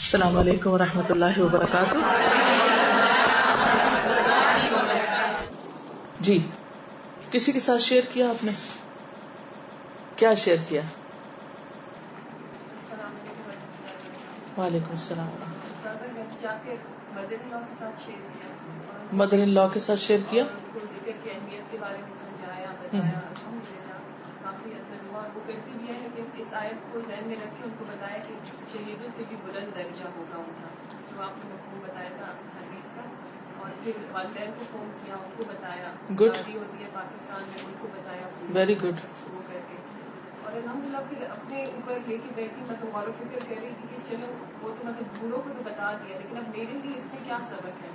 السلام علیکم ورحمۃ اللہ وبرکاتہ. جی کسی کے ساتھ شیئر کیا آپ نے؟ کیا شیئر کیا؟ وعلیکم السلام. مدر ان لا کے ساتھ شیئر کیا. ذکر کی اہمیت کے بارے میں سمجھایا بتایا الحمدللہ کافی اثر ہوا. وہ کرتی بھی ہے کہ اس آیت کو ذہن میں رکھ کے ان کو بتایا کہ شہیدوں سے بھی بلند درجہ ہوگا ان کا، جو آپ نے مفہوم بتایا تھا حدیث کا. اور پھر والدین کو فون کیا، ان کو بتایا. شادی ہوتی ہے پاکستان میں، ان کو بتایا. Very good. وہ کر کے اور الحمدللہ پھر اپنے اوپر لے کے بیٹھی. مطلب غور و فکر کر رہی تھی کہ چلو وہ تو مطلب بوڑھوں کو تو بتا دیا، لیکن اب میرے لیے اس میں کیا سبق ہے.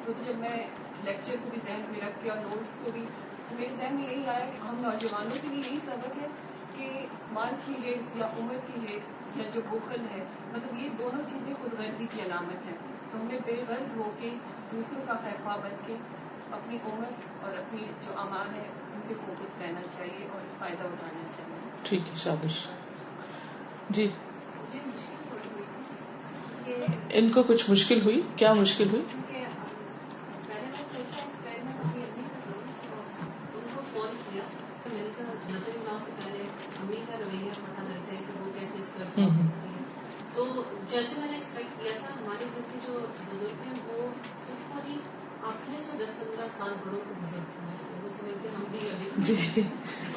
تو جب میں لیکچر کو بھی ذہن میں رکھ کے اور نوٹس کو بھی، تو میرے ذہن میں یہی آیا کہ ہم نوجوانوں کے لیے یہی سبق ہے کہ مال کی حرص یا عمر کی حرص یا جو بخل ہے، مطلب یہ دونوں چیزیں خود غرضی کی علامت ہے. تو ہمیں بے غرض ہو کے دوسروں کا خیرخواہ بن کے اپنی عمر اور اپنی جو اعمال ہے ان پہ فوکس رہنا چاہیے اور فائدہ اٹھانا چاہیے. ٹھیک ہے، شاباش. جی مجھے مشکل تھوڑی ہوئی کہ ان کو کچھ مشکل ہوئی. کیا مشکل ہوئی؟ میں نے سوچا ایکسپیریمنٹ اپنی امی کا کروں، تو ان کو فون کیا. میں نے کہا مدر ان لا سے پہلے امی کا رویہ پتہ لگ جائے کہ وہ کیسے اس پر جواب کرتی ہے. تو جیسے میں نے ایکسپیکٹ کیا تھا، ہمارے گھر کے جو بزرگ ہیں وہ خود ہی اپنے سے 10-15 سال بڑوں کو بزرگ سمجھتے ہیں. وہ سمجھتے ہیں ہم بھی ابھی جی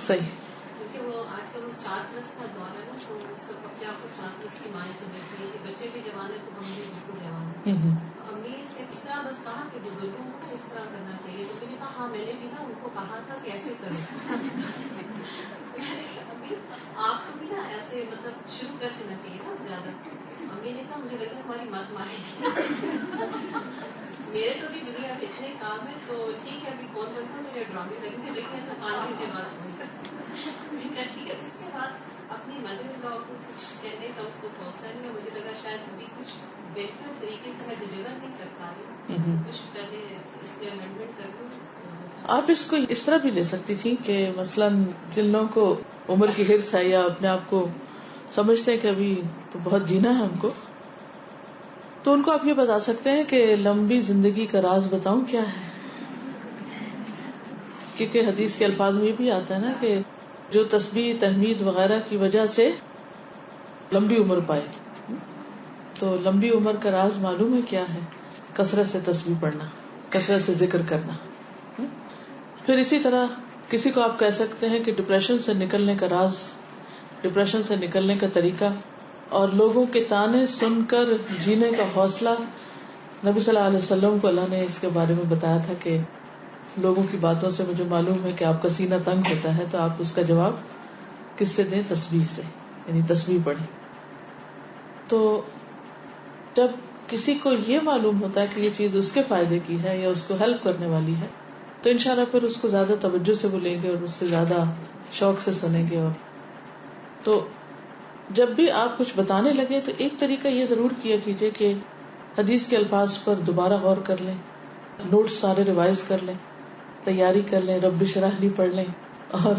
صحیح. کیونکہ وہ آج کل وہ 60+ کا دور ہے نا، تو سب اپنے آپ کو 60+ کی مائیں سمجھتی ہے کہ بچے بھی جوان ہے تو ہم بھی بالکل جوان ہیں. امی سے اس طرح بس کہا کہ بزرگوں کو اس طرح کرنا چاہیے. تو میں نے کہا ہاں میں نے بھی نا ان کو کہا تھا کہ ایسے کرو. امی آپ کو بھی نا ایسے مطلب شروع کر دینا چاہیے نا زیادہ. امی نے کہا مجھے لگتا ہے ہماری مت ماری. میرے تو بھی دنیا میں اتنے کام ہے، تو ٹھیک ہے ابھی فون کرتا ہوں، میرے ڈرامے لگیں گے لیکن تو 5 دن کے بعد فون کرتا. ٹھیک ہے. اس کے بعد اپنی مدر ان لا کو کچھ کہنے کا اس کو حوصلہ نہیں ہے. مجھے لگا شاید ابھی کچھ بہتر طریقے سے میں ڈلیور نہیں کر پا رہی ہوں، کچھ پہلے اس کے امینڈمنٹ کر دوں. آپ اس کو اس طرح بھی لے سکتی تھی کہ مثلاً جن لوگوں کو عمر کی حرص ہے یا اپنے آپ کو سمجھتے ہیں کہ ابھی تو بہت جینا ہے ان کو، تو ان کو آپ یہ بتا سکتے ہیں کہ لمبی زندگی کا راز بتاؤں کیا ہے. کیونکہ حدیث کے الفاظ میں بھی آتا ہے نا کہ جو تسبیح تحمید وغیرہ کی وجہ سے لمبی عمر پائے. تو لمبی عمر کا راز معلوم ہے کیا ہے؟ کثرت سے تسبیح پڑھنا، کثرت سے ذکر کرنا. پھر اسی طرح کسی کو آپ کہہ سکتے ہیں کہ ڈپریشن سے نکلنے کا راز، ڈپریشن سے نکلنے کا طریقہ اور لوگوں کے تانے سن کر جینے کا حوصلہ. نبی صلی اللہ علیہ وسلم کو اللہ نے اس کے بارے میں بتایا تھا کہ لوگوں کی باتوں سے مجھے معلوم ہے کہ آپ کا سینہ تنگ ہوتا ہے، تو آپ اس کا جواب کس سے دیں؟ تسبیح سے، یعنی تسبیح پڑھیں. تو جب کسی کو یہ معلوم ہوتا ہے کہ یہ چیز اس کے فائدے کی ہے یا اس کو ہیلپ کرنے والی ہے، تو انشاءاللہ پھر اس کو زیادہ توجہ سے وہ لیں گے اور اس سے زیادہ شوق سے سنیں گے. اور تو جب بھی آپ کچھ بتانے لگے تو ایک طریقہ یہ ضرور کیا کیجئے کہ حدیث کے الفاظ پر دوبارہ غور کر لیں، نوٹس سارے ریوائز کر لیں، تیاری کر لیں، رب اشرح لی پڑھ لیں اور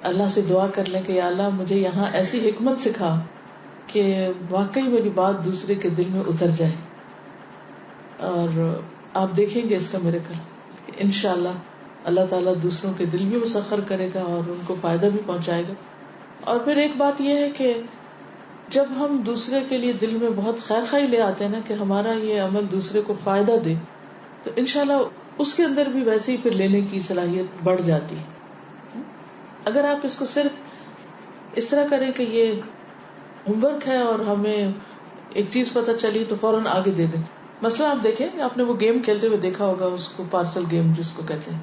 اللہ سے دعا کر لیں کہ یا اللہ مجھے یہاں ایسی حکمت سکھا کہ واقعی میری بات دوسرے کے دل میں اتر جائے. اور آپ دیکھیں گے اس کا میریکل، انشاءاللہ اللہ تعالیٰ دوسروں کے دل بھی مسخر کرے گا اور ان کو فائدہ بھی پہنچائے گا. اور پھر ایک بات یہ ہے کہ جب ہم دوسرے کے لیے دل میں بہت خیر خواہی لے آتے ہیں نا کہ ہمارا یہ عمل دوسرے کو فائدہ دے، تو انشاءاللہ اس کے اندر بھی ویسے ہی پھر لینے کی صلاحیت بڑھ جاتی ہے. اگر آپ اس کو صرف اس طرح کریں کہ یہ ہوم ورک ہے اور ہمیں ایک چیز پتہ چلی تو فوراً آگے دے دیں. مثلا آپ دیکھیں، آپ نے وہ گیم کھیلتے ہوئے دیکھا ہوگا، اس کو پارسل گیم جس کو کہتے ہیں.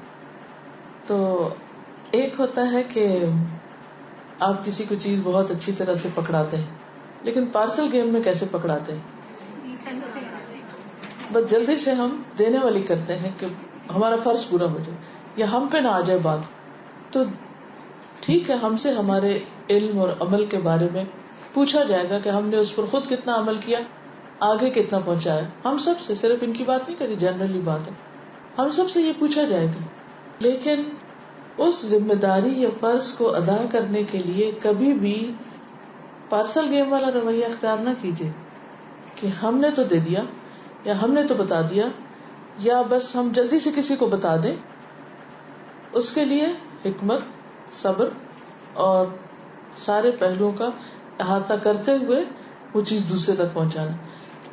تو ایک ہوتا ہے کہ آپ کسی کو چیز بہت اچھی طرح سے پکڑاتے ہیں، لیکن پارسل گیم میں کیسے پکڑاتے ہیں؟ بس جلدی سے ہم دینے والی کرتے ہیں کہ ہمارا فرض پورا ہو جائے یا ہم پہ نہ آ جائے بات. تو ٹھیک ہے، ہم سے ہمارے علم اور عمل کے بارے میں پوچھا جائے گا کہ ہم نے اس پر خود کتنا عمل کیا، آگے کتنا پہنچایا. ہم سب سے، صرف ان کی بات نہیں کری، جنرلی بات ہے، ہم سب سے یہ پوچھا جائے گا. لیکن اس ذمہ داری یا فرض کو ادا کرنے کے لیے کبھی بھی پارسل گیم والا رویہ اختیار نہ کیجیے کہ ہم نے تو دے دیا یا ہم نے تو بتا دیا یا بس ہم جلدی سے کسی کو بتا دیں. اس کے لیے حکمت، صبر اور سارے پہلوؤں کا احاطہ کرتے ہوئے وہ چیز دوسرے تک پہنچانا.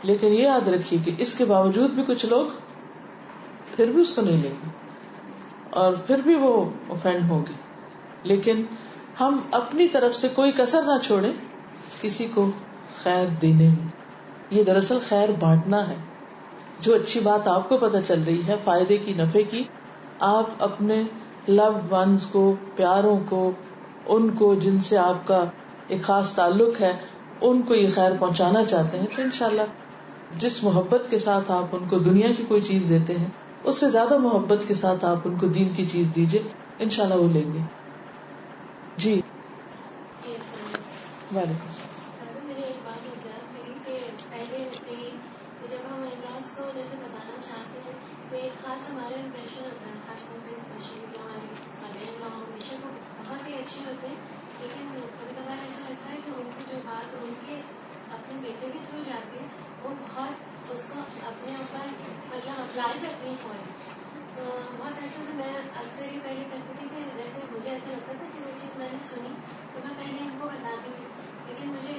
لیکن یہ یاد رکھیے کہ اس کے باوجود بھی کچھ لوگ پھر بھی اس کو نہیں لیں گے اور پھر بھی وہ اوفینڈ ہوں گے. لیکن ہم اپنی طرف سے کوئی کسر نہ چھوڑیں کسی کو خیر دینے میں. یہ دراصل خیر بانٹنا ہے. جو اچھی بات آپ کو پتہ چل رہی ہے فائدے کی، نفع کی، آپ اپنے لوڈ ونز کو، پیاروں کو، ان کو جن سے آپ کا ایک خاص تعلق ہے، ان کو یہ خیر پہنچانا چاہتے ہیں تو انشاءاللہ جس محبت کے ساتھ آپ ان کو دنیا کی کوئی چیز دیتے ہیں اس سے زیادہ محبت کے ساتھ آپ ان کو دین کی چیز دیجئے، انشاءاللہ وہ لیں گے. جی وعلیکم السلام. میں نے ایک بات observe کری کہ پہلے جیسے کہ جب ہم ان-لاس کو جیسے بتانا چاہتے ہیں تو ایک خاص ہمارا امپریشن ہوتا ہے، خاص طور پہ اسپیشلی کہ ہمارے مدر ان لا ہمیشہ وہ بہت ہی اچھے ہوتے ہیں، لیکن کبھی کبھار ایسا لگتا ہے کہ ان کی جو بات ان کے اپنے بیٹے کے تھرو جاتی ہے وہ بہت اس کو اپنے اوپر مطلب اپلائی کرتے ہیں فوراً. تو بہت عرصے سے میں اکثر یہ پہلے کرتی تھی کہ جیسے مجھے ایسا لگتا تھا کہ وہ چیز میں نے سنی تو میں پہلے ان کو بتاتی تھی، لیکن مجھے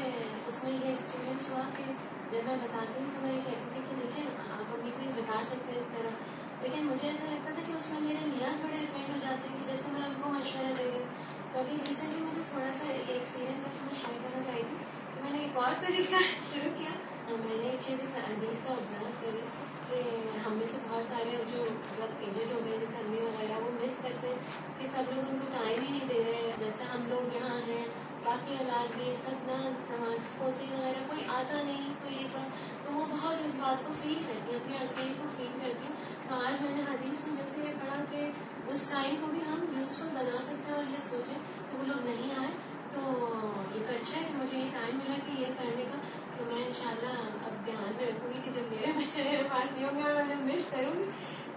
اس میں یہ ایکسپیرئنس ہوا کہ جب میں بتاتی ہوں تو میں یہ کہتی تھی کہ دیکھیں آپ امی کو یہ بتا سکتے ہیں اس طرح، لیکن مجھے ایسا لگتا تھا کہ اس میں میرے میاں تھوڑے افیکٹ ہو جاتے ہیں کہ جیسے میں ان کو مشورہ دے رہی ہوں. تو ابھی ریسنٹلی مجھے تھوڑا سا یہ ایکسپیرئنس ہے کہ میں شیئر کرنا چاہی تھی کہ میں نے ایک اور طریقہ شروع کیا. میں نے ایک چیز اس حدیث سے آبزرو کری کہ ہم میں سے بہت سارے جو مطلب ایجڈ ہو گئے جیسے امی وغیرہ وہ مس کرتے ہیں کہ سب لوگ ان کو ٹائم ہی نہیں دے رہے. جیسے ہم لوگ یہاں ہیں باقی اولاد بھی سب نہ نماز پڑھتے وغیرہ کوئی آتا نہیں کوئی ایک بار، تو وہ بہت اس بات کو فیل کرتی ہیں، اپنے اکیلے کو فیل کرتی ہیں. تو آج میں نے حدیث میں جیسے یہ پڑھا کہ اس ٹائم کو بھی ہم یوزفل بنا سکتے ہیں اور یہ سوچیں کہ وہ لوگ نہیں آئے تو یہ تو اچھا ہے کہ مجھے یہ ٹائم ملا کہ یہ کرنے کا. تو میں انشاءاللہ اب دھیان میں رکھوں گی کہ جب میرے بچے میرے پاس نہیں ہوں گے اور میں مس کروں گی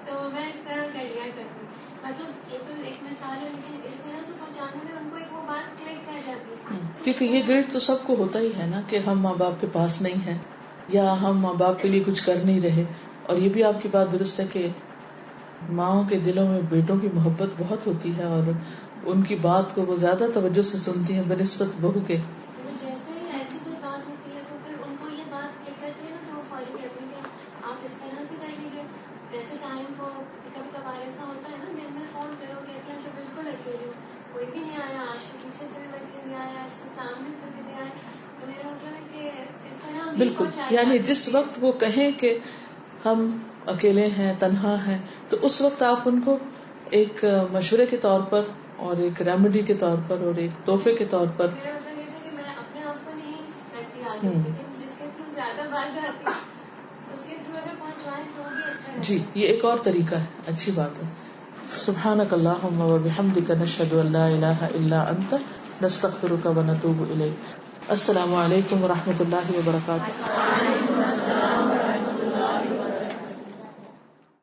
تو میں اس طرح کر لیا کروں. مطلب یہ تو ایک مثال ہے لیکن اس طرح سے پہنچانے میں ان کو ایک وہ بات کلک کر جاتی ہے. کیونکہ یہ گلٹ تو سب کو ہوتا ہی ہے نا کہ ہم ماں باپ کے پاس نہیں ہیں یا ہم ماں باپ کے لیے کچھ کر نہیں رہے. اور یہ بھی آپ کی بات درست ہے کہ ماؤں کے دلوں میں بیٹوں کی محبت بہت ہوتی ہے اور ان کی بات کو وہ زیادہ توجہ سے سنتی ہیں بنسبت بہو کے. جیسے ہی ایسی کوئی بات ہوتی ہے تو پھر ان کو یہ بات کلک کرتی ہے نا تو وہ فالو کرتے ہیں کہ آپ اس طرح سے کر لیجیے. جیسے ٹائم کو کبھی کبھار ایسا ہوتا ہے نا دن میں فون کرو کہتے ہیں کہ بالکل اکیلے ہو، کوئی بھی نہیں آیا، آج سے پیچھے سے بھی بچے نہیں آئے، آج سے سامنے سے بھی نہیں آئے. تو میرا مطلب ہے کہ اس طرح بالکل، یعنی جس وقت وہ کہیں کہ ہم اکیلے ہیں تنہا ہیں تو اس وقت آپ ان کو ایک مشورے کے طور پر اور ایک ریمیڈی کے طور پر اور ایک تحفے کے طور پر میرا مطلب یہ تھا کہ میں اپنے آپ کو نہیں کرتی آگے، لیکن جس کے تھرو زیادہ بات جاتی اس کے تھرو اگر پہنچوائیں تو بھی اچھا. جی یہ ایک اور طریقہ ہے، اچھی بات ہے. سبحانک اللہم و بحمدک نشہد ان لا الہ الا انت نستغفرک و نتوب الیک. السلام علیکم و رحمۃ اللہ وبرکاتہ.